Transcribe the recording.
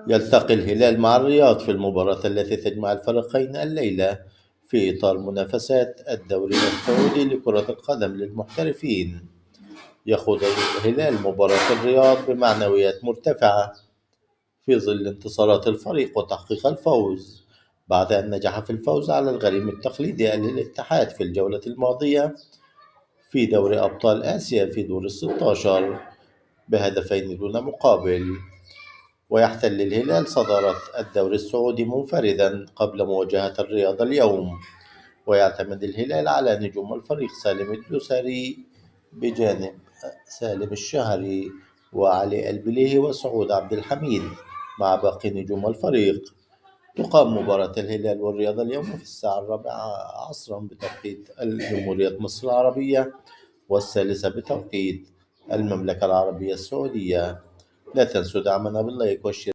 يلتقي الهلال مع الرياض في المباراة التي تجمع الفريقين الليلة في إطار منافسات الدوري السعودي لكرة القدم للمحترفين. يخوض الهلال مباراة الرياض بمعنويات مرتفعة في ظل انتصارات الفريق وتحقيق الفوز بعد أن نجح في الفوز على الغريم التقليدي الاتحاد في الجولة الماضية في دوري أبطال آسيا في دور الستاشر بهدفين دون مقابل. ويحتل الهلال صدارة الدوري السعودي منفردا قبل مواجهة الرياض اليوم. ويعتمد الهلال على نجوم الفريق سالم الدوسري بجانب سالم الشهري وعلي البليهي وسعود عبد الحميد مع باقي نجوم الفريق. تقام مباراة الهلال والرياض اليوم في الساعة 4 عصرا بتوقيت جمهورية مصر العربية، والثالثة بتوقيت المملكة العربية السعودية. لا تنسوا دعمنا باللايك والشير.